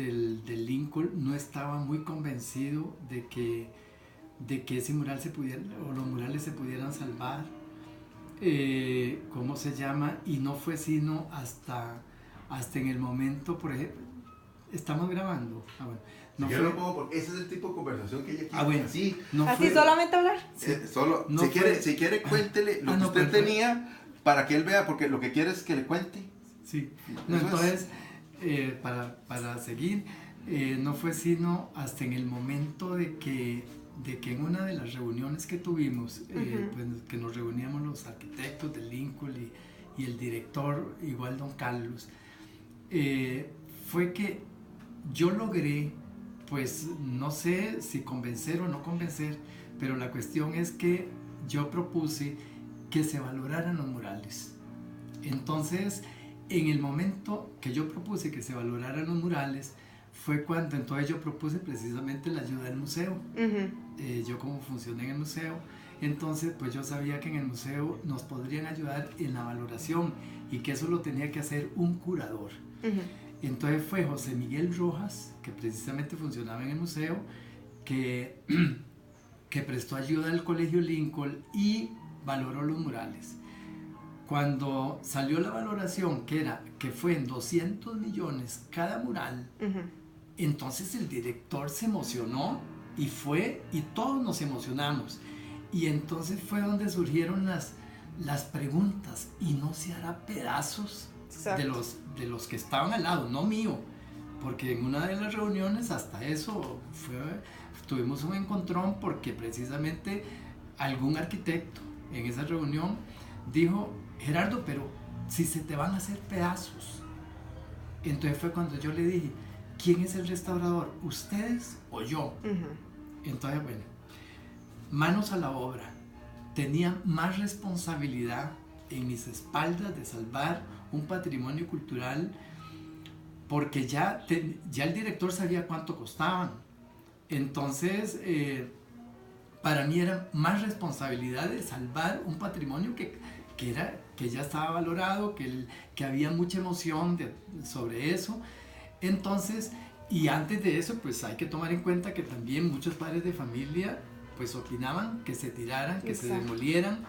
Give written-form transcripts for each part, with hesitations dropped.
del Lincoln no estaba muy convencido de que ese mural se pudiera, o los murales se pudieran salvar. ¿Cómo se llama? Y no fue sino hasta en el momento, por ejemplo, estamos grabando. Bueno, no yo no puedo, porque ese es el tipo de conversación que ella quiere. Bueno, así, no así fue, solamente hablar. Solo, no si quiere, cuéntele lo que usted tenía para que él vea, porque lo que quiere es que le cuente. Sí, no, entonces, para seguir, no fue sino hasta en el momento de que en una de las reuniones que tuvimos, pues, que nos reuníamos los arquitectos del Lincoln y el director, igual don Carlos, fue que yo logré, pues no sé si convencer o no convencer, pero la cuestión es que yo propuse que se valoraran los murales. Entonces, en el momento que yo propuse que se valoraran los murales, fue cuando entonces yo propuse precisamente la ayuda del museo. Yo como funcioné en el museo, entonces pues yo sabía que en el museo nos podrían ayudar en la valoración y que eso lo tenía que hacer un curador. Entonces fue José Miguel Rojas, que precisamente funcionaba en el museo, que prestó ayuda al Colegio Lincoln y valoró los murales. Cuando salió la valoración, que fue en 200 millones cada mural, entonces el director se emocionó y todos nos emocionamos. Y entonces fue donde surgieron las preguntas, y no se hará pedazos de los que estaban al lado, no mío, porque en una de las reuniones hasta eso tuvimos un encontrón, porque precisamente algún arquitecto en esa reunión dijo: Gerardo, pero si se te van a hacer pedazos. Entonces fue cuando yo le dije: ¿quién es el restaurador? ¿Ustedes o yo? Entonces, bueno, manos a la obra. Tenía más responsabilidad en mis espaldas de salvar un patrimonio cultural, porque ya el director sabía cuánto costaban. Entonces, para mí era más responsabilidad de salvar un patrimonio que ya estaba valorado, que había mucha emoción sobre eso. Entonces, y antes de eso, pues hay que tomar en cuenta que también muchos padres de familia pues opinaban que se tiraran, que se demolieran.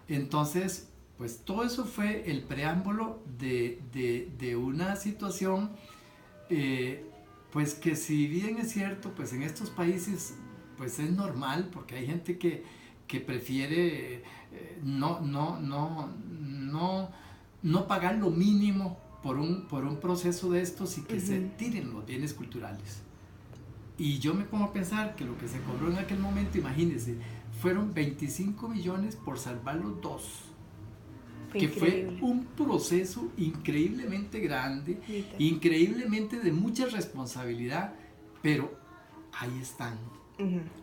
Entonces, pues todo eso fue el preámbulo de una situación, pues que si bien es cierto, pues en estos países pues es normal, porque hay gente que prefiere no pagar lo mínimo por un proceso de estos y que se tiren los bienes culturales. Y yo me pongo a pensar que lo que se cobró en aquel momento, imagínense, fueron 25 millones por salvar los dos. Que fue un proceso increíblemente grande, increíblemente de mucha responsabilidad, pero ahí están.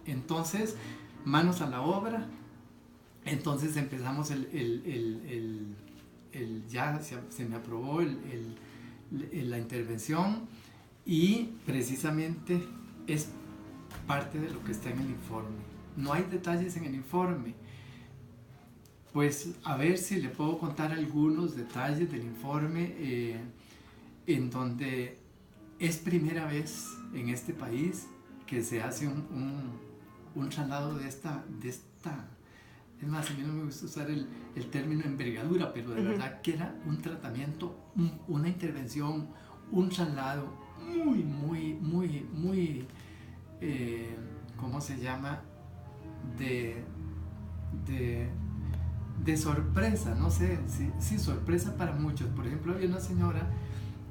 Entonces, manos a la obra. Entonces empezamos ya se me aprobó la intervención, y precisamente es parte de lo que está en el informe. No hay detalles en el informe. Pues a ver si le puedo contar algunos detalles del informe, en donde es primera vez en este país que se hace un traslado de esta. Es más, a mí no me gusta usar el término envergadura, pero de verdad que era un tratamiento, una intervención, un traslado muy, ¿cómo se llama? De sorpresa, no sé, sí, sorpresa para muchos. Por ejemplo, había una señora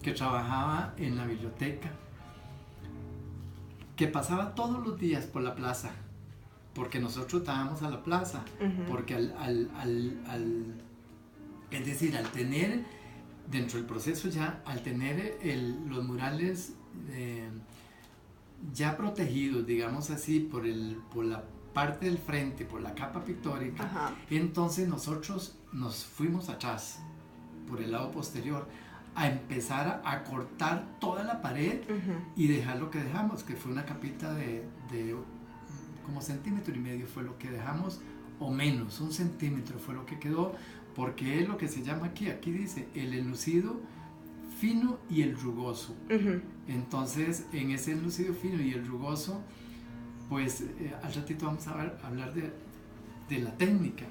que trabajaba en la biblioteca, que pasaba todos los días por la plaza, porque nosotros estábamos a la plaza, porque es decir, al tener dentro del proceso ya, al tener los murales ya protegidos, digamos así, por la parte del frente, por la capa pictórica, entonces nosotros nos fuimos atrás, por el lado posterior, a empezar a cortar toda la pared y dejar lo que dejamos, que fue una capita de como 1,5 centímetros fue lo que dejamos, o menos, 1 centímetro fue lo que quedó, porque es lo que se llama aquí dice, el enlucido fino y el rugoso. Entonces, en ese enlucido fino y el rugoso, pues al ratito vamos a hablar de la técnica.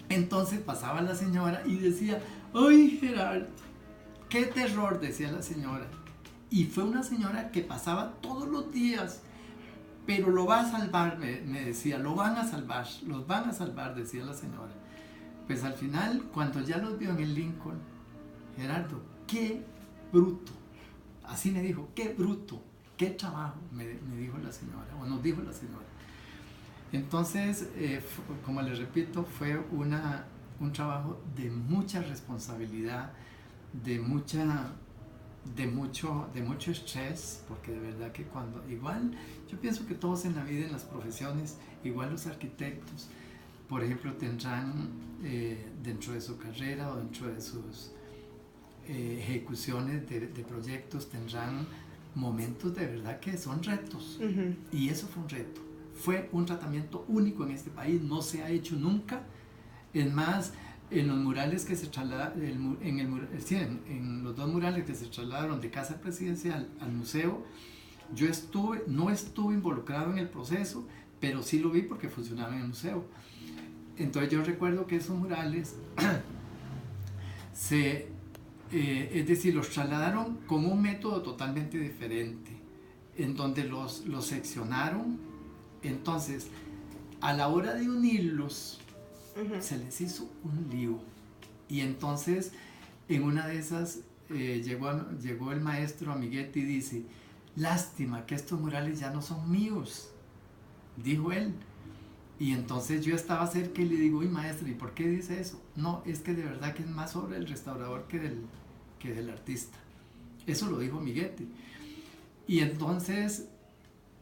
Entonces pasaba la señora y decía, ¡ay, Gerardo! ¡Qué terror!, decía la señora. Y fue una señora que pasaba todos los días, pero lo va a salvar, me decía, lo van a salvar, los van a salvar, decía la señora. Pues al final, cuando ya los vio en el Lincoln, Gerardo, qué bruto, así me dijo, qué bruto, qué trabajo, me dijo la señora, o nos dijo la señora. Entonces, como les repito, fue un trabajo de mucha responsabilidad, de mucho estrés, porque de verdad que igual, yo pienso que todos en la vida, en las profesiones, igual los arquitectos, por ejemplo, tendrán dentro de su carrera o dentro de sus ejecuciones de proyectos, tendrán momentos de verdad que son retos. Y eso fue un reto. Fue un tratamiento único en este país, no se ha hecho nunca. Es más, en los murales que se trasladaron, en los dos murales que se trasladaron de Casa Presidencial al museo, yo no estuve involucrado en el proceso, pero sí lo vi porque funcionaba en el museo. Entonces yo recuerdo que esos murales es decir, los trasladaron con un método totalmente diferente, en donde los seccionaron. Entonces, a la hora de unirlos, se les hizo un lío. Y entonces, en una de esas, llegó el maestro Amiguetti y dice, lástima que estos murales ya no son míos, dijo él. Y entonces yo estaba cerca y le digo, uy, maestro, ¿y por qué dice eso? No, es que de verdad que es más sobre el restaurador que del artista. Eso lo dijo Amiguetti. Y entonces,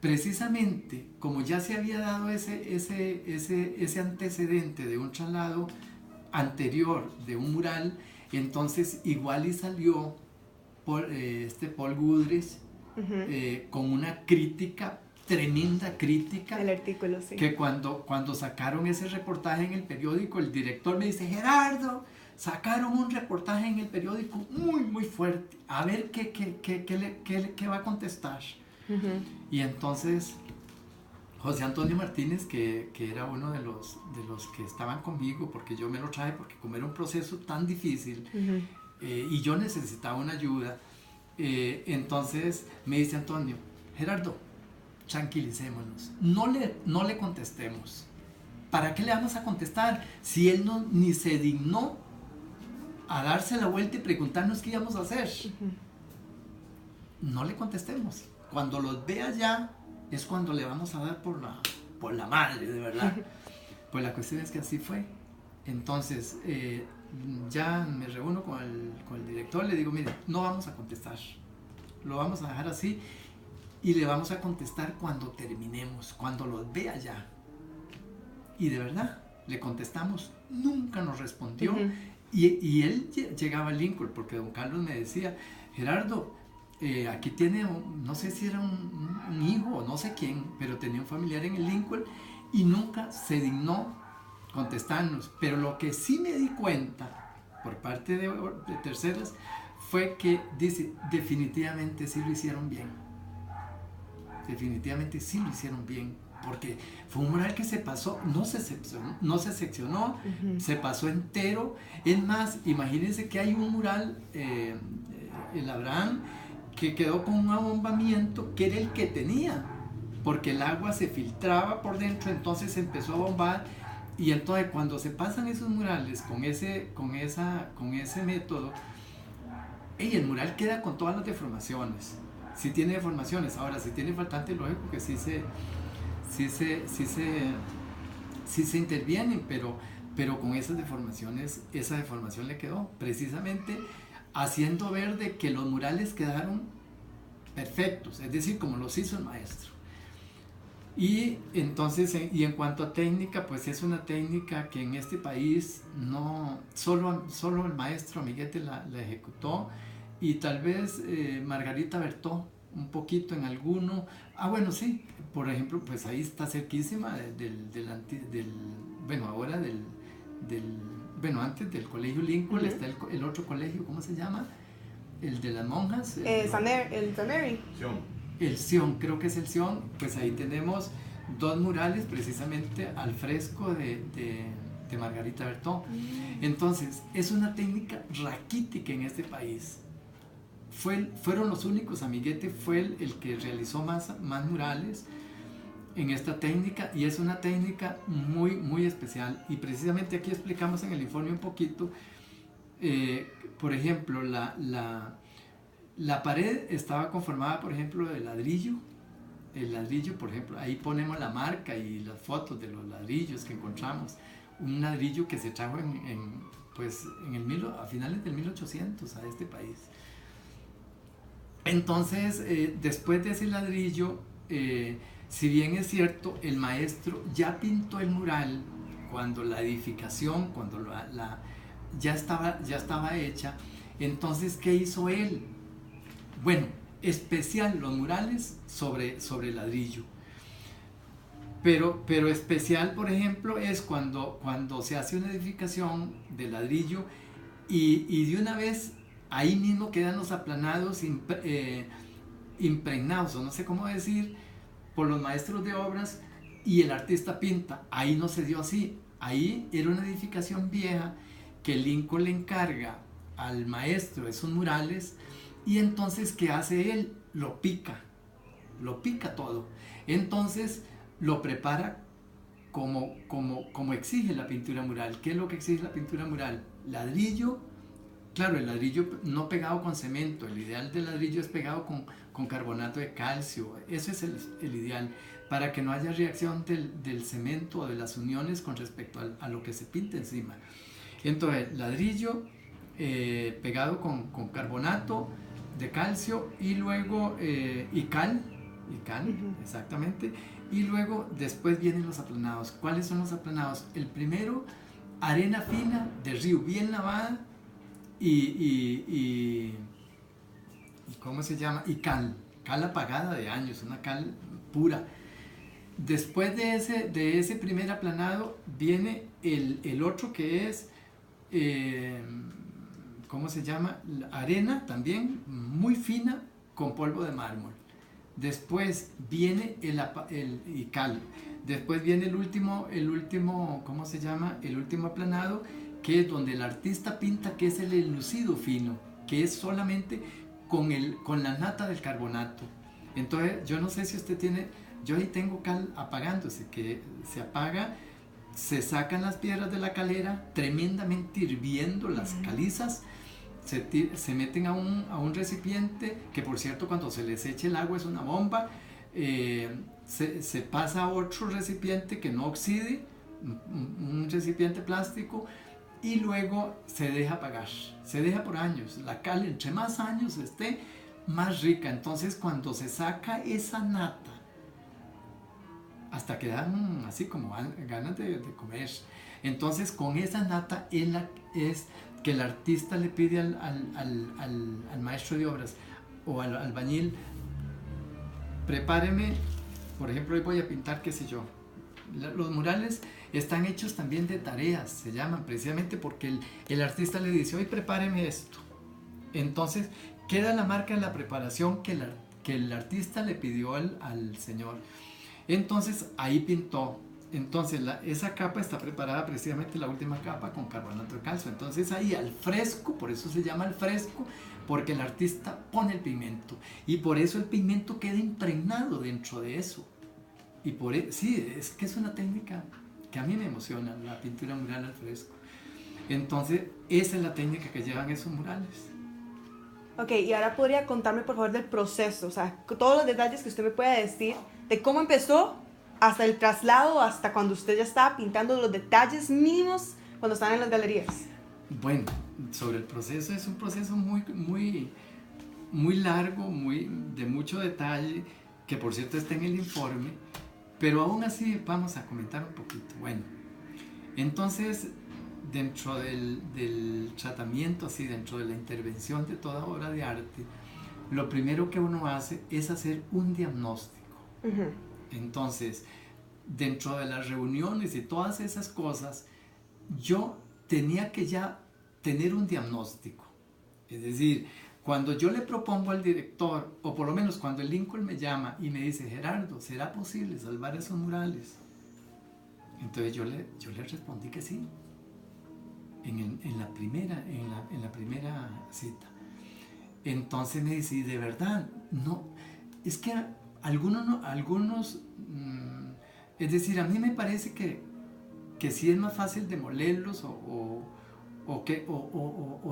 precisamente, como ya se había dado ese antecedente de un traslado anterior de un mural, entonces igual y salió Paul Goodrich con una crítica, tremenda crítica. El artículo, sí. Que cuando sacaron ese reportaje en el periódico, el director me dice, Gerardo, sacaron un reportaje en el periódico muy, muy fuerte, a ver qué va a contestar. Y entonces José Antonio Martínez, que era uno de los que estaban conmigo, porque yo me lo traje, porque como era un proceso tan difícil, y yo necesitaba una ayuda, entonces me dice Antonio, Gerardo, tranquilicémonos, no le contestemos. ¿Para qué le vamos a contestar si él ni se dignó a darse la vuelta y preguntarnos qué íbamos a hacer? No le contestemos. Cuando los vea ya es cuando le vamos a dar por la madre, de verdad. Pues la cuestión es que así fue. Entonces ya me reúno con el director, le digo, mire, no vamos a contestar, lo vamos a dejar así y le vamos a contestar cuando terminemos, cuando los vea ya. Y de verdad, le contestamos, nunca nos respondió. Y él llegaba a Lincoln, porque don Carlos me decía, Gerardo, aquí tiene, no sé si era un hijo o no sé quién, pero tenía un familiar en el Lincoln y nunca se dignó contestarnos. Pero lo que sí me di cuenta, por parte de terceras, fue que dice, definitivamente sí lo hicieron bien. Definitivamente sí lo hicieron bien, porque fue un mural que se pasó, no se seccionó, se pasó entero. Es más, imagínense que hay un mural, el Abraham, que quedó con un abombamiento que era el que tenía, porque el agua se filtraba por dentro, entonces empezó a bombar. Y entonces cuando se pasan esos murales con ese método, el mural queda con todas las deformaciones. Si tiene deformaciones, ahora si tiene faltante, lógico que sí se intervienen, pero con esas deformaciones, esa deformación le quedó, precisamente haciendo ver de que los murales quedaron perfectos, es decir, como los hizo el maestro. Y entonces, y en cuanto a técnica, pues es una técnica que en este país no, solo el maestro Amiguetti la ejecutó, y tal vez Margarita Bertó un poquito en alguno. Bueno, sí, por ejemplo, pues ahí está cerquísima antes del colegio Lincoln está el otro colegio, ¿cómo se llama? el de las monjas. El St. Mary. El Sion, creo que es el Sion. Pues ahí tenemos 2 murales precisamente al fresco de Margarita Bertón. Entonces, es una técnica raquítica en este país. Fueron los únicos, Amiguete fue el que realizó más murales en esta técnica, y es una técnica muy, muy especial. Y precisamente aquí explicamos en el informe un poquito, por ejemplo, la pared estaba conformada, por ejemplo, de ladrillo. El ladrillo, por ejemplo, ahí ponemos la marca y las fotos de los ladrillos que encontramos. Un ladrillo que se trajo a finales del 1800 a este país. Entonces, después de ese ladrillo, si bien es cierto, el maestro ya pintó el mural cuando la edificación, cuando ya estaba hecha. Entonces, ¿qué hizo él? Bueno, especial los murales sobre ladrillo. Pero especial, por ejemplo, es cuando se hace una edificación de ladrillo y de una vez ahí mismo quedan los aplanados impregnados, o no sé cómo decir, por los maestros de obras, y el artista pinta. Ahí no se dio así. Ahí era una edificación vieja que Lincoln le encarga al maestro esos murales, y entonces, ¿qué hace él? Lo pica todo. Entonces lo prepara como exige la pintura mural. ¿Qué es lo que exige la pintura mural? Ladrillo. Claro, el ladrillo no pegado con cemento. El ideal del ladrillo es pegado con carbonato de calcio. Eso es el ideal, para que no haya reacción del cemento o de las uniones con respecto a lo que se pinta encima. Entonces, ladrillo pegado con carbonato de calcio, y luego y cal, exactamente. Y luego después vienen los aplanados. ¿Cuáles son los aplanados? El primero, arena fina de río, bien lavada, y ¿cómo se llama? Y cal apagada de años, una cal pura. Después de ese primer aplanado viene el otro, que es ¿cómo se llama? Arena también muy fina con polvo de mármol. Después viene y cal. Después viene el último, ¿cómo se llama? El último aplanado, que es donde el artista pinta, que es el enlucido fino, que es solamente con la nata del carbonato. Entonces, yo no sé si usted tiene, yo ahí tengo cal apagándose, que se apaga, se sacan las piedras de la calera, tremendamente hirviendo las calizas, se meten a un recipiente, que por cierto, cuando se les eche el agua es una bomba. Se pasa a otro recipiente que no oxide, un recipiente plástico, y luego se deja apagar. Se deja por años. La cal, entre más años esté, más rica. Entonces, cuando se saca esa nata, hasta que dan así como ganas de comer. Entonces, con esa nata es que el artista le pide al maestro de obras o al albañil: prepáreme, por ejemplo, hoy voy a pintar, qué sé yo. Los murales están hechos también de tareas, se llaman, precisamente porque el artista le dice: hoy prepáreme esto. Entonces queda la marca de la preparación que el artista le pidió al señor. Entonces ahí pintó. Entonces esa capa está preparada, precisamente la última capa, con carbonato de calcio. Entonces ahí al fresco, por eso se llama al fresco, porque el artista pone el pigmento, y por eso el pigmento queda impregnado dentro de eso. Y sí, es que es una técnica que a mí me emociona, la pintura mural al fresco. Entonces esa es la técnica que llevan esos murales. Ok, y ahora podría contarme por favor del proceso, o sea, todos los detalles que usted me pueda decir de cómo empezó hasta el traslado, hasta cuando usted ya estaba pintando los detalles mínimos cuando estaban en las galerías. Bueno, sobre el proceso, es un proceso muy, muy, muy largo, de mucho detalle, que por cierto está en el informe, pero aún así vamos a comentar un poquito. Bueno, entonces, dentro del tratamiento, así, dentro de la intervención de toda obra de arte, lo primero que uno hace es hacer un diagnóstico. Entonces, dentro de las reuniones y todas esas cosas, yo tenía que ya tener un diagnóstico. Es decir, Cuando yo le propongo al director, o por lo menos cuando el Lincoln me llama y me dice, Gerardo, ¿será posible salvar esos murales? Entonces yo le respondí que sí, en la primera cita. Entonces me dice, de verdad, no, es que algunos es decir, a mí me parece que sí es más fácil demolerlos o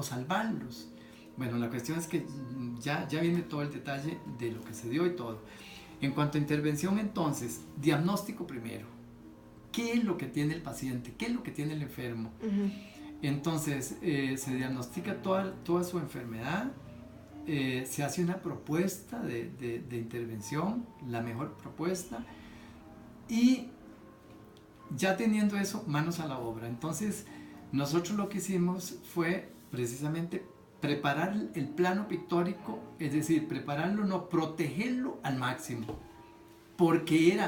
salvarlos. Bueno, la cuestión es que ya viene todo el detalle de lo que se dio y todo. En cuanto a intervención, entonces, diagnóstico primero. ¿Qué es lo que tiene el paciente? ¿Qué es lo que tiene el enfermo? Uh-huh. Entonces, se diagnostica toda su enfermedad, se hace una propuesta de intervención, la mejor propuesta, y ya teniendo eso, manos a la obra. Entonces, nosotros lo que hicimos fue precisamente preparar el plano pictórico, es decir, protegerlo al máximo, porque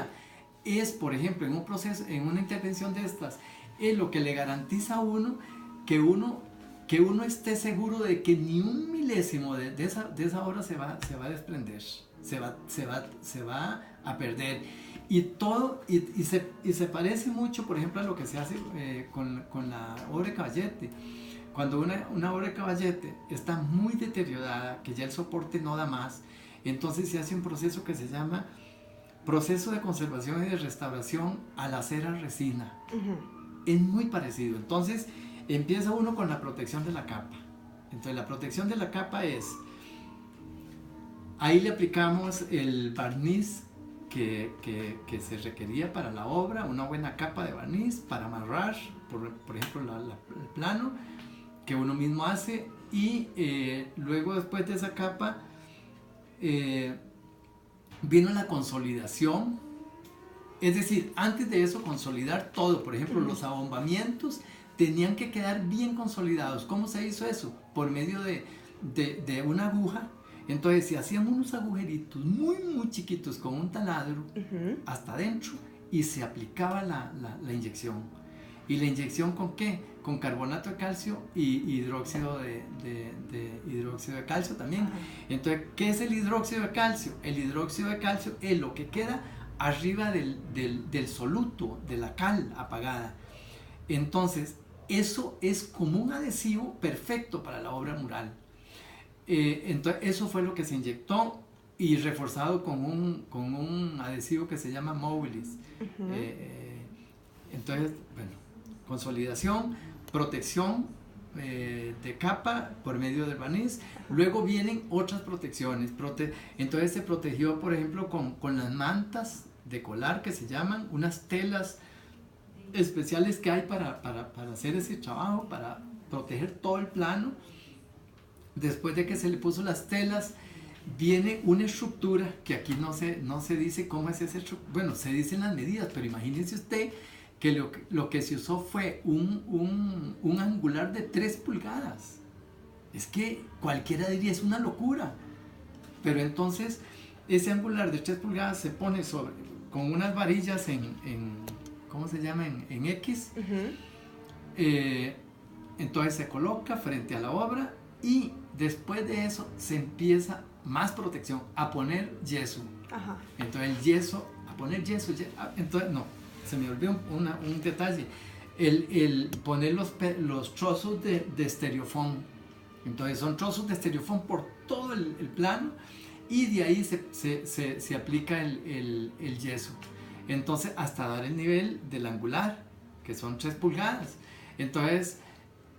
es, por ejemplo, en un proceso, en una intervención de estas, es lo que le garantiza a uno que uno esté seguro de que ni un milésimo de esa obra se va a desprender, se va a perder. Y se parece mucho, por ejemplo, a lo que se hace con la obra de Caballete. Cuando una obra de Caballete está muy deteriorada, que ya el soporte no da más, entonces se hace un proceso que se llama proceso de conservación y de restauración a la cera resina. Uh-huh. Es muy parecido. Entonces empieza uno con la protección de la capa. Entonces la protección de la capa es, ahí le aplicamos el barniz que se requería para la obra, una buena capa de barniz para amarrar, por ejemplo, el plano que uno mismo hace, y luego después de esa capa vino la consolidación, es decir, antes de eso consolidar todo, por ejemplo, los abombamientos tenían que quedar bien consolidados. ¿Cómo se hizo eso? Por medio de una aguja. Entonces se hacían unos agujeritos muy muy chiquitos con un taladro hasta adentro y se aplicaba la inyección. ¿Y la inyección con qué? Con carbonato de calcio y hidróxido de calcio también. Entonces, ¿qué es el hidróxido de calcio? El hidróxido de calcio es lo que queda arriba del soluto, de la cal apagada. Entonces, eso es como un adhesivo perfecto para la obra mural. Entonces, eso fue lo que se inyectó y reforzado con un adhesivo que se llama Mobilis. Entonces, bueno, consolidación, protección de capa por medio del barniz. Luego vienen otras protecciones. Entonces se protegió, por ejemplo, con las mantas de colar, que se llaman unas telas especiales que hay para hacer ese trabajo, para proteger todo el plano. Después de que se le puso las telas, viene una estructura que aquí no se dice cómo es esa estructura. Bueno, se dicen las medidas, pero imagínense usted que lo que se usó fue un angular de 3 pulgadas. Es que cualquiera diría, es una locura. Pero entonces, ese angular de 3 pulgadas se pone con unas varillas ¿cómo se llama? En X. Entonces se coloca frente a la obra y después de eso se empieza más protección, a poner yeso. Ajá. Entonces el yeso, a poner yeso, entonces no, se me olvidó un detalle, el poner los trozos de estereofón. Entonces son trozos de estereofón por todo el plano y de ahí se aplica el yeso. Entonces hasta dar el nivel del angular, que son 3 pulgadas. Entonces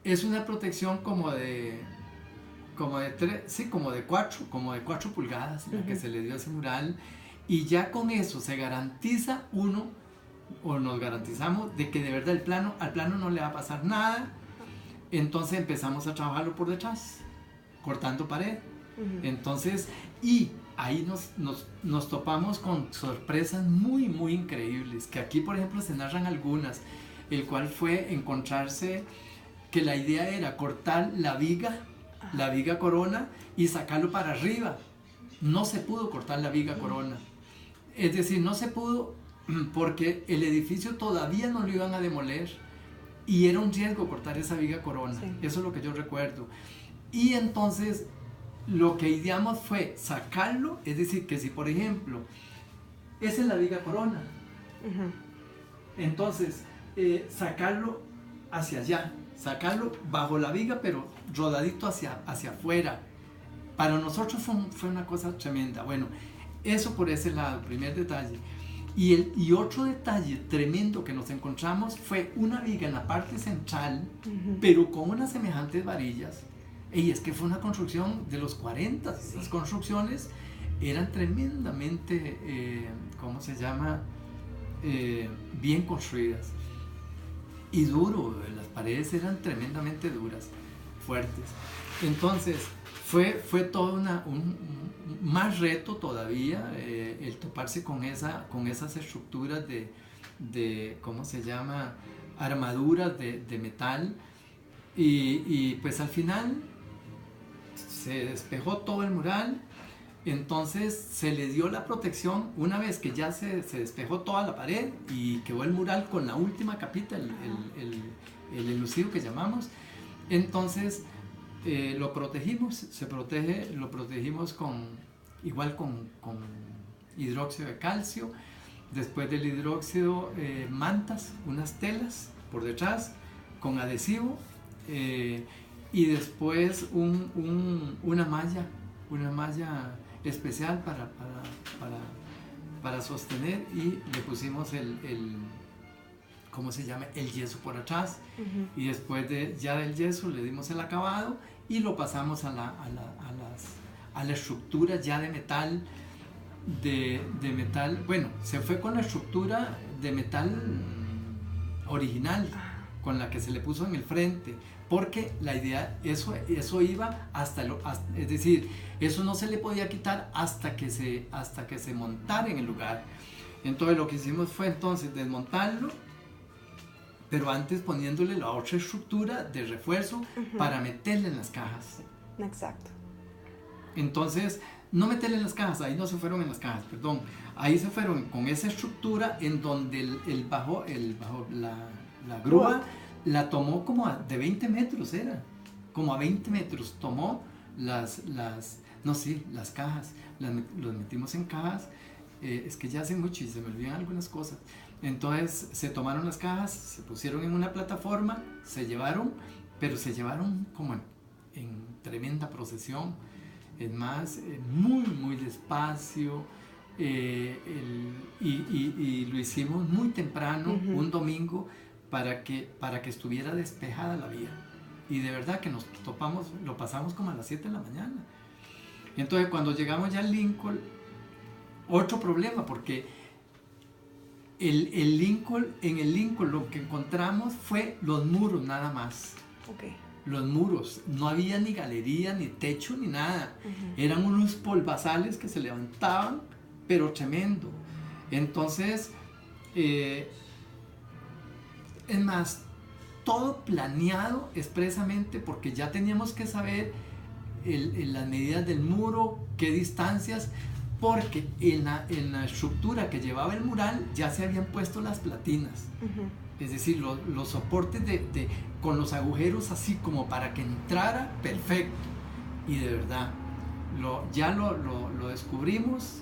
es una protección como de 4 pulgadas la que se le dio a ese mural, y ya con eso se garantiza nos garantizamos de que de verdad al plano no le va a pasar nada. Entonces empezamos a trabajarlo por detrás, cortando pared. Entonces, y ahí nos topamos con sorpresas muy muy increíbles, que aquí por ejemplo se narran algunas, el cual fue encontrarse que la idea era cortar la viga corona y sacarlo para arriba. No se pudo cortar la viga corona, es decir, no se pudo porque el edificio todavía no lo iban a demoler y era un riesgo cortar esa viga corona. Sí. Eso es lo que yo recuerdo. Y entonces lo que ideamos fue sacarlo, es decir, que si por ejemplo, esa es la viga corona, entonces sacarlo hacia allá, sacarlo bajo la viga, pero rodadito hacia afuera. Para nosotros fue una cosa tremenda. Bueno, eso por ese lado, primer detalle. Y otro detalle tremendo que nos encontramos fue una viga en la parte central, pero con unas semejantes varillas. Y es que fue una construcción de los 40. Esas construcciones eran tremendamente, ¿cómo se llama? Bien construidas. Y duro, las paredes eran tremendamente duras, fuertes. Entonces, fue todo un más reto todavía el toparse con esas estructuras de ¿cómo se llama? Armaduras de metal. Y pues al final se despejó todo el mural. Entonces se le dio la protección una vez que ya se despejó toda la pared y quedó el mural con la última capita, el enlucido que llamamos. Entonces lo protegimos, lo protegimos igual con hidróxido de calcio. Después del hidróxido, mantas, unas telas por detrás con adhesivo, y después una malla especial para sostener, y le pusimos ¿cómo se llama? El yeso por atrás. Y después ya del yeso le dimos el acabado y lo pasamos a la estructura ya de metal, bueno, se fue con la estructura de metal original, con la que se le puso en el frente, porque la idea, eso iba es decir, eso no se le podía quitar hasta que se montara en el lugar. Entonces lo que hicimos fue entonces desmontarlo, pero antes poniéndole la otra estructura de refuerzo para meterle en las cajas. Exacto. Entonces, no meterle en las cajas, ahí no se fueron en las cajas, perdón. Ahí se fueron con esa estructura en donde la grúa la tomó como de 20 metros, como a 20 metros tomó las cajas, los metimos en cajas. Es que ya hace mucho y se me olvidan algunas cosas. Entonces se tomaron las cajas, se pusieron en una plataforma, se llevaron como en tremenda procesión. Es más, muy despacio, y lo hicimos muy temprano, un domingo, para que estuviera despejada la vía. Y de verdad que lo pasamos como a las 7 de la mañana. Y entonces cuando llegamos ya al Lincoln, otro problema, porque en el Lincoln lo que encontramos fue los muros nada más. Okay. Los muros, no había ni galería, ni techo, ni nada. Eran unos polvazales que se levantaban, pero tremendo. Entonces, es más, todo planeado expresamente, porque ya teníamos que saber las medidas del muro, qué distancias, porque en la estructura que llevaba el mural ya se habían puesto las platinas. Es decir, los soportes con los agujeros así como para que entrara perfecto. Y de verdad, ya lo descubrimos.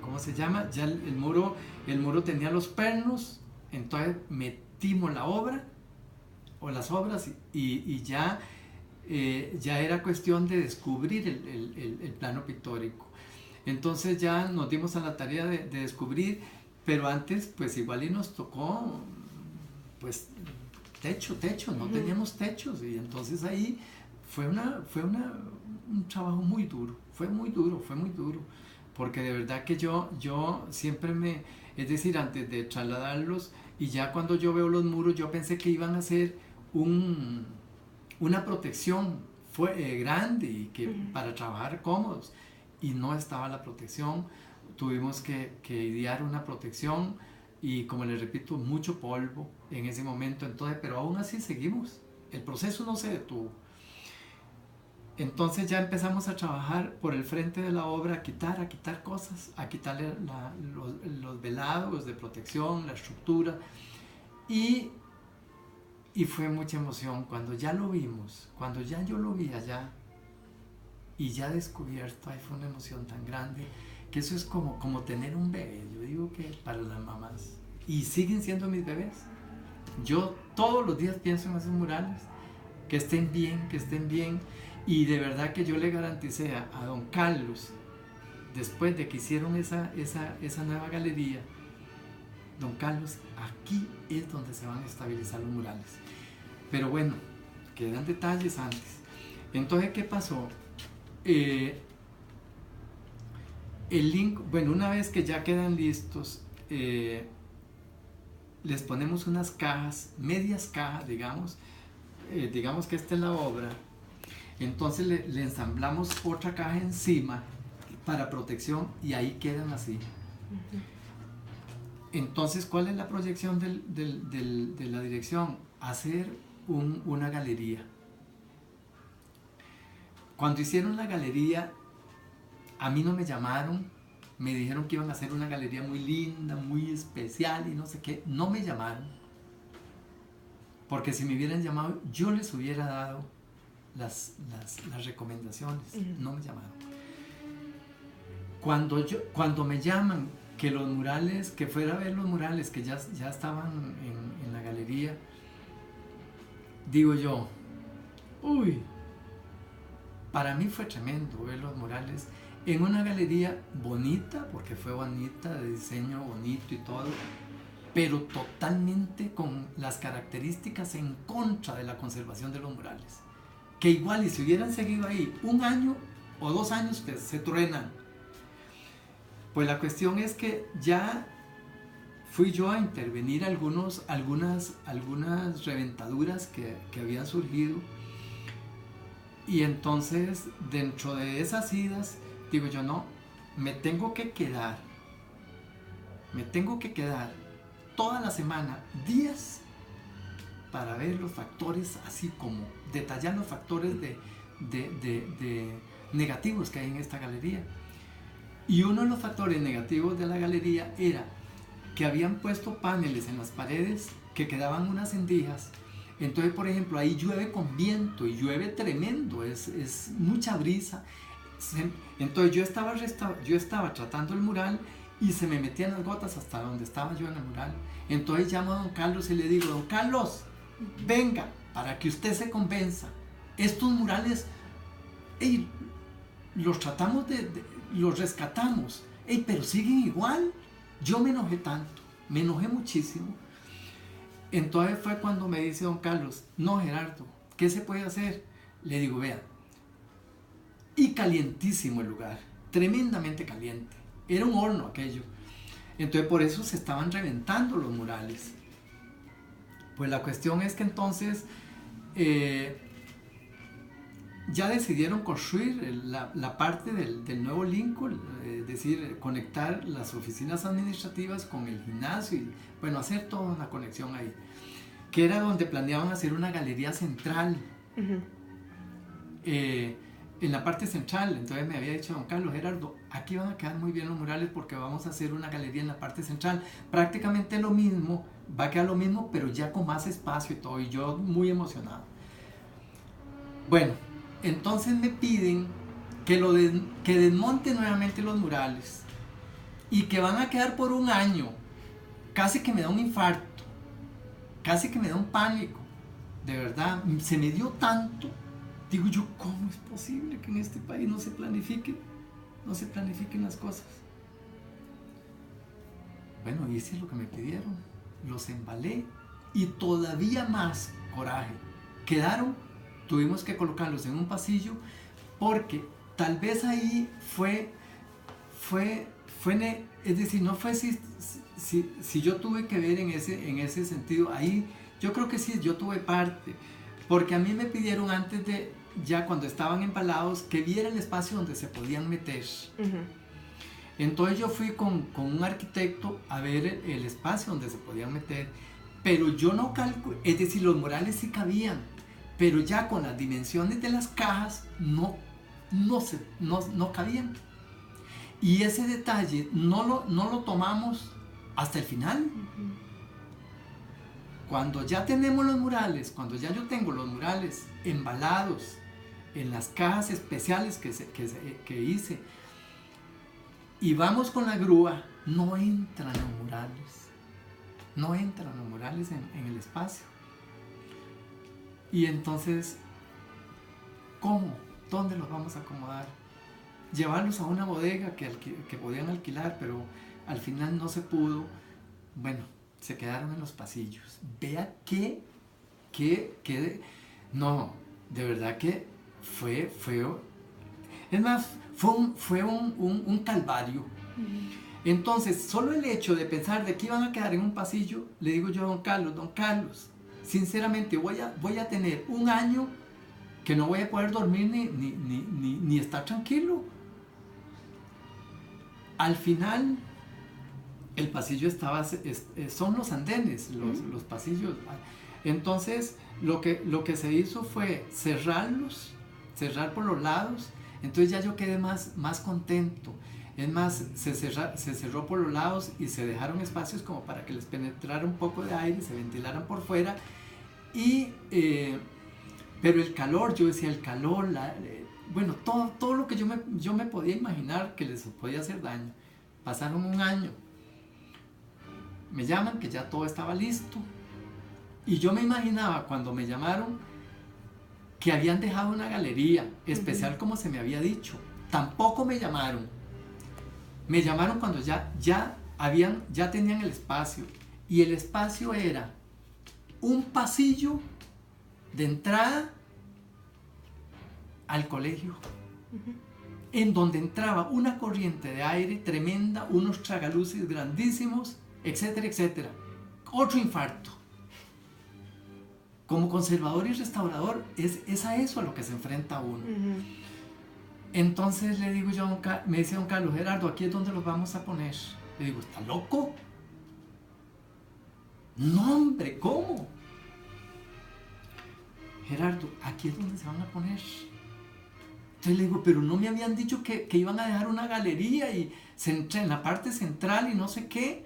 ¿Cómo se llama? Ya el muro tenía los pernos. Entonces metimos la obra o las obras y ya era cuestión de descubrir el plano pictórico. Entonces ya nos dimos a la tarea de descubrir, pero antes pues igual y nos tocó pues techo, no teníamos techos, y entonces ahí fue un trabajo muy duro, fue muy duro, porque de verdad que yo siempre es decir, antes de trasladarlos, y ya cuando yo veo los muros, yo pensé que iban a ser una protección grande y que para trabajar cómodos, y no estaba la protección. Tuvimos que idear una protección, y como les repito, mucho polvo en ese momento. Entonces, pero aún así seguimos, el proceso no se detuvo. Entonces ya empezamos a trabajar por el frente de la obra, a quitar cosas, a quitarle los velados de protección, la estructura, y fue mucha emoción cuando ya lo vimos, cuando ya yo lo vi allá y ya descubierto, ay, fue una emoción tan grande, que eso es como tener un bebé, yo digo que para las mamás, y siguen siendo mis bebés. Yo todos los días pienso en esos murales, que estén bien, y de verdad que yo le garanticé a don Carlos, después de que hicieron esa nueva galería, don Carlos, aquí es donde se van a estabilizar los murales. Pero bueno, quedan detalles antes. Entonces, ¿qué pasó? El link, bueno, una vez que ya quedan listos, les ponemos unas cajas, medias cajas, digamos que esta es la obra, entonces le ensamblamos otra caja encima para protección y ahí quedan así. Entonces, ¿cuál es la proyección de la dirección? Hacer una galería. Cuando hicieron la galería, a mí no me llamaron, me dijeron que iban a hacer una galería muy linda, muy especial y no sé qué. No me llamaron, porque si me hubieran llamado, yo les hubiera dado las recomendaciones. No me llamaron. Cuando me llaman, que los murales, que fuera a ver los murales que ya estaban en la galería, digo yo, uy, para mí fue tremendo ver los murales en una galería bonita, porque fue bonita, de diseño bonito y todo, pero totalmente con las características en contra de la conservación de los murales, que igual y si hubieran seguido ahí 1 año o 2 años, pues se truenan. Pues la cuestión es que ya fui yo a intervenir algunas reventaduras que habían surgido, y entonces dentro de esas idas digo yo, no, me tengo que quedar toda la semana, días, para ver los factores, así como detallar los factores de negativos que hay en esta galería. Y uno de los factores negativos de la galería era que habían puesto paneles en las paredes que quedaban unas endijas. Entonces, por ejemplo, ahí llueve con viento y llueve tremendo, es mucha brisa. Entonces yo estaba tratando el mural y se me metían las gotas hasta donde estaba yo en el mural. Entonces llamo a don Carlos y le digo, don Carlos, venga, para que usted se convenza. Estos murales, los tratamos los rescatamos, pero siguen igual. Yo me enojé tanto, me enojé muchísimo. Entonces fue cuando me dice don Carlos, no, Gerardo, ¿qué se puede hacer? Le digo, vea, y calientísimo el lugar, tremendamente caliente, era un horno aquello. Entonces por eso se estaban reventando los murales. Pues la cuestión es que entonces ya decidieron construir la parte del nuevo Lincoln, es decir, conectar las oficinas administrativas con el gimnasio y, bueno, hacer toda una conexión ahí, que era donde planeaban hacer una galería central. En la parte central. Entonces me había dicho don Carlos, Gerardo, aquí van a quedar muy bien los murales porque vamos a hacer una galería en la parte central, prácticamente lo mismo, va a quedar lo mismo, pero ya con más espacio y todo, y yo muy emocionado. Bueno, entonces me piden que desmonte nuevamente los murales y que van a quedar por 1 año. Casi que me da un infarto, casi que me da un pánico, de verdad, se me dio tanto. Digo yo, ¿cómo es posible que en este país no se planifiquen las cosas? Bueno, hice lo que me pidieron, los embalé y todavía más coraje. Tuvimos que colocarlos en un pasillo porque tal vez ahí es decir, no fue si yo tuve que ver en ese sentido, ahí yo creo que sí, yo tuve parte, porque a mí me pidieron antes ya cuando estaban embalados, que viera el espacio donde se podían meter. Entonces yo fui con un arquitecto a ver el espacio donde se podían meter, pero yo no calculé, es decir, los murales sí cabían, pero ya con las dimensiones de las cajas no cabían. Y ese detalle no lo tomamos hasta el final. Cuando ya tenemos los murales, cuando ya yo tengo los murales embalados en las cajas especiales que hice. Y vamos con la grúa, no entran los murales. No entran los murales en el espacio. Y entonces, ¿cómo? ¿Dónde los vamos a acomodar? Llevarlos a una bodega que podían alquilar, pero al final no se pudo. Bueno, se quedaron en los pasillos. Vea no, de verdad que fue es más, fue un calvario. Entonces, solo el hecho de pensar de que iban a quedar en un pasillo, le digo yo a don Carlos, sinceramente voy a tener un año que no voy a poder dormir ni estar tranquilo. Al final, el pasillo son los andenes, los pasillos. Entonces, lo que se hizo fue cerrar por los lados. Entonces ya yo quedé más contento. Es más, se cerró por los lados y se dejaron espacios como para que les penetrara un poco de aire, se ventilaran por fuera. Pero el calor, yo decía, el calor, bueno, todo lo que yo me podía imaginar que les podía hacer daño. Pasaron un año. Me llaman que ya todo estaba listo. Y yo me imaginaba cuando me llamaron que habían dejado una galería especial como se me había dicho. Tampoco me llamaron. Me llamaron cuando ya tenían el espacio. Y el espacio era un pasillo de entrada al colegio, en donde entraba una corriente de aire tremenda, unos tragaluces grandísimos, etcétera, etcétera. Otro infarto. Como conservador y restaurador es a eso a lo que se enfrenta uno. Entonces le digo yo, me dice don Carlos, Gerardo, aquí es donde los vamos a poner. Le digo, ¿está loco? No, hombre, ¿cómo? Gerardo, aquí es donde se van a poner. Entonces le digo, pero no me habían dicho que iban a dejar una galería y en la parte central y no sé qué.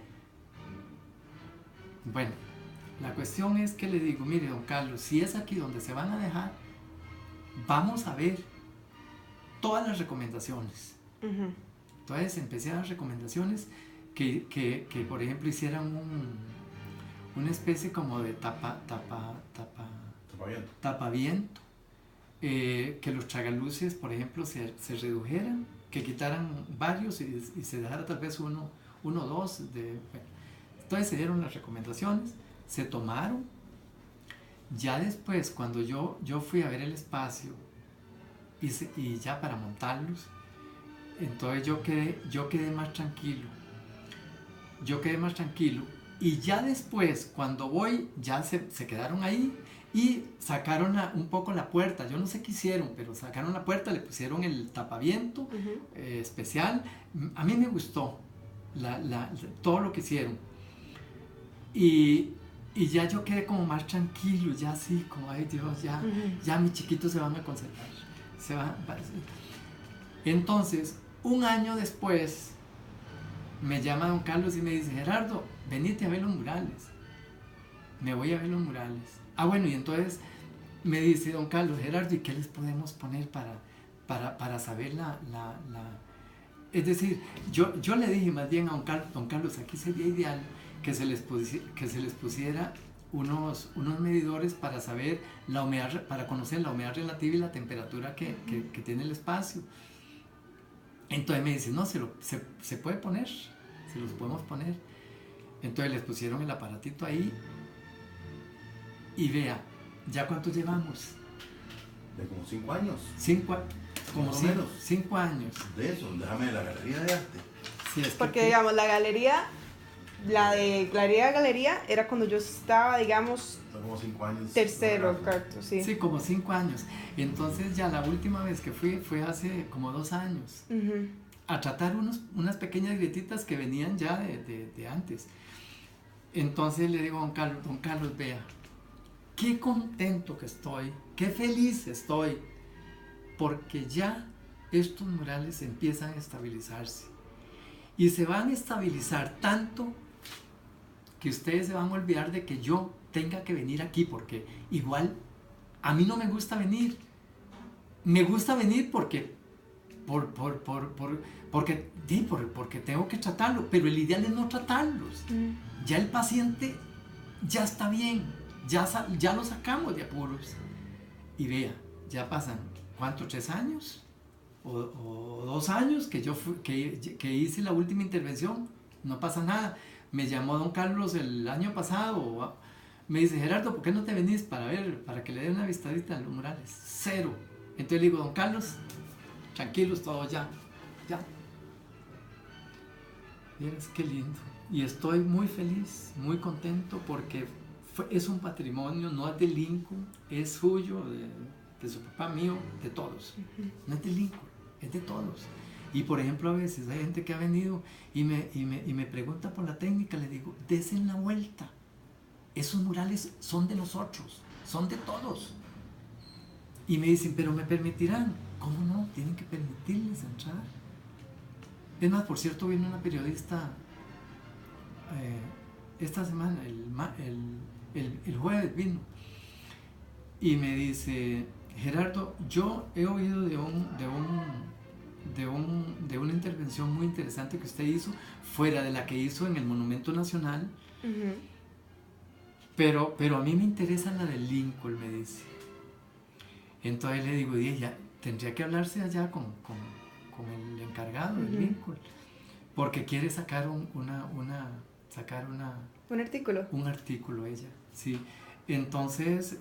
Bueno, la cuestión es que le digo, mire don Carlos, si es aquí donde se van a dejar, vamos a ver todas las recomendaciones. Entonces empecé a dar recomendaciones que por ejemplo hicieran una especie como de tapaviento, que los tragaluces por ejemplo se redujeran, que quitaran varios y se dejara tal vez uno o dos. Entonces se dieron las recomendaciones, se tomaron. Ya después, cuando yo fui a ver el espacio y ya para montarlos, entonces yo quedé más tranquilo. Y ya después, cuando voy, ya se quedaron ahí y sacaron un poco la puerta. Yo no sé qué hicieron, pero sacaron la puerta, le pusieron el tapaviento especial. A mí me gustó todo lo que hicieron. Y ya yo quedé como más tranquilo, ya así, como, ay Dios, ya mis chiquitos se van a conservar. Entonces, un año después, me llama don Carlos y me dice, Gerardo, venite a ver los murales. Me voy a ver los murales. Bueno, y entonces me dice don Carlos, Gerardo, ¿y qué les podemos poner para saber Es decir, yo le dije más bien a don Carlos, aquí sería ideal que se les pusiera unos medidores para saber la humedad, para conocer la humedad relativa y la temperatura que tiene el espacio. Entonces me dice, no, se puede poner, se los podemos poner. Entonces les pusieron el aparatito ahí y vea, ¿ya cuánto llevamos? De como 5 años. 5 años. De eso, déjame la galería de arte. Sí, porque digamos, la de galería era cuando yo estaba, digamos, son como 5 años. Tercero, cuarto, sí. Sí, como 5 años. Entonces ya la última vez que fue hace como 2 años. A tratar unas pequeñas grietitas que venían ya de antes. Entonces le digo a don Carlos, vea, qué contento que estoy, qué feliz estoy, porque ya estos murales empiezan a estabilizarse. Y se van a estabilizar tanto que ustedes se van a olvidar de que yo tenga que venir aquí, porque igual a mí no me gusta venir. me gusta venir porque tengo que tratarlo, pero el ideal es no tratarlos. Ya el paciente ya está bien, ya lo sacamos de apuros. Y vea, ya pasan, ¿cuánto? ¿3 años? O 2 años que hice la última intervención, no pasa nada. Me llamó don Carlos el año pasado, me dice, Gerardo, ¿por qué no te venís para que le dé una vistadita a los murales? 0. Entonces le digo, don Carlos, tranquilos todos, ya. Vieras qué lindo. Y estoy muy feliz, muy contento porque es un patrimonio, no es de Lincoln, es suyo, de su papá, mío, de todos. No es de Lincoln, es de todos. Y por ejemplo, a veces hay gente que ha venido y me pregunta por la técnica, le digo, desen la vuelta. Esos murales son de nosotros, son de todos. Y me dicen, pero me permitirán. ¿Cómo no? Tienen que permitirles entrar. Es más, por cierto, vino una periodista esta semana, el jueves vino, y me dice, Gerardo, yo he oído de una intervención muy interesante que usted hizo, fuera de la que hizo en el Monumento Nacional, pero a mí me interesa la de Lincoln, me dice. Entonces le digo, ya tendría que hablarse allá con el encargado de Lincoln, porque quiere sacar un artículo. Un artículo ella, sí. Entonces,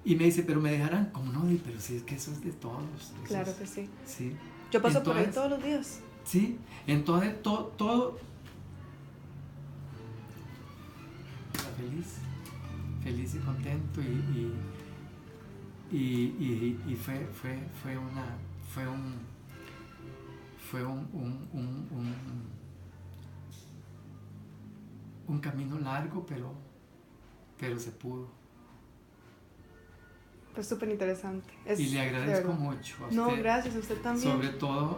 y me dice, pero me dejarán, ¿cómo no? Pero si es que eso es de todos. Claro que sí. Sí. Yo paso por ahí todos los días. Sí, entonces todo feliz y contento y fue un camino largo, pero se pudo. Pues súper interesante. Y le agradezco mucho a usted. No, gracias, a usted también.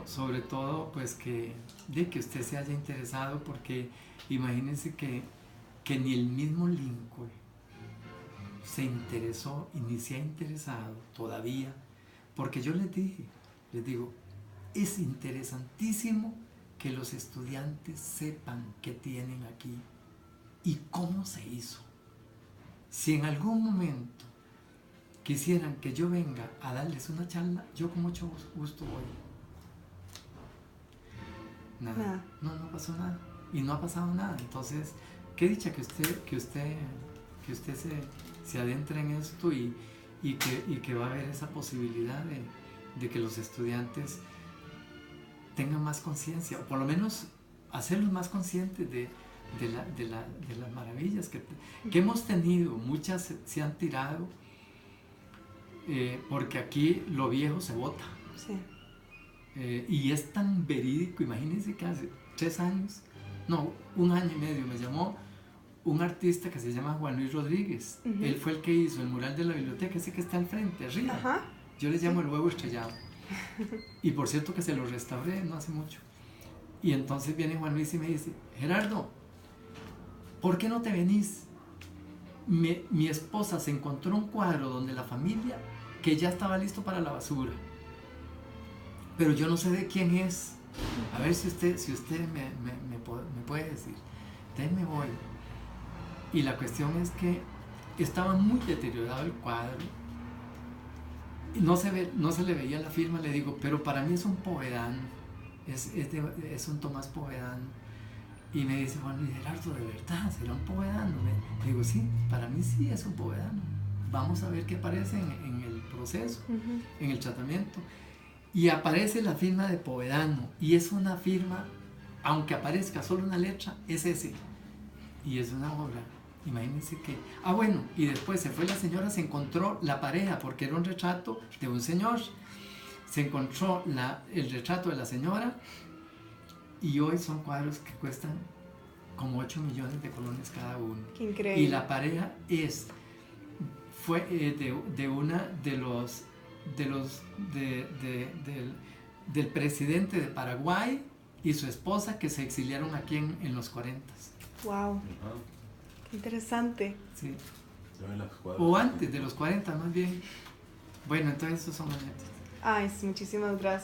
Sobre todo pues que usted se haya interesado, porque imagínense que ni el mismo Lincoln se interesó y ni se ha interesado todavía, porque yo les digo, es interesantísimo que los estudiantes sepan qué tienen aquí y cómo se hizo. Si en algún momento quisieran que yo venga a darles una charla, yo con mucho gusto voy. Nada. No pasó nada. Y no ha pasado nada. Entonces, qué dicha que usted se adentre en esto y que va a haber esa posibilidad de que los estudiantes tengan más conciencia, o por lo menos hacerlos más conscientes de las maravillas que hemos tenido. Muchas se han tirado, porque aquí lo viejo se bota. Sí. Y es tan verídico. Imagínense que hace 3 años, no, 1 año y medio, me llamó un artista que se llama Juan Luis Rodríguez. Él fue el que hizo el mural de la biblioteca, ese que está al frente, arriba. Ajá. Yo le llamo el huevo estrellado. Y por cierto que se lo restauré no hace mucho. Y entonces viene Juan Luis y me dice, Gerardo, ¿por qué no te venís? Mi esposa se encontró un cuadro donde la familia, que ya estaba listo para la basura, pero yo no sé de quién es. A ver si usted me puede decir. Entonces me voy. Y la cuestión es que estaba muy deteriorado el cuadro y no se le veía la firma. Le digo, pero para mí es un Povedano, es un Tomás Povedano. Y me dice Juan Luis, Gerardo, ¿de verdad será un Povedano? Le digo, sí, para mí sí es un Povedano. Vamos a ver qué aparece en el proceso, en el tratamiento. Y aparece la firma de Povedano, y es una firma, aunque aparezca solo una letra, es ese. Y es una obra. Imagínense que... bueno, y después se fue la señora, se encontró la pareja, porque era un retrato de un señor. Se encontró el retrato de la señora, y hoy son cuadros que cuestan como 8 millones de colones cada uno. ¡Qué increíble! Y la pareja fue del presidente de Paraguay y su esposa, que se exiliaron aquí en los 40. ¡Wow! ¡Qué interesante! Sí. O antes de los 40, más bien. Bueno, entonces esos son anécdotas. Ay, sí, muchísimas gracias.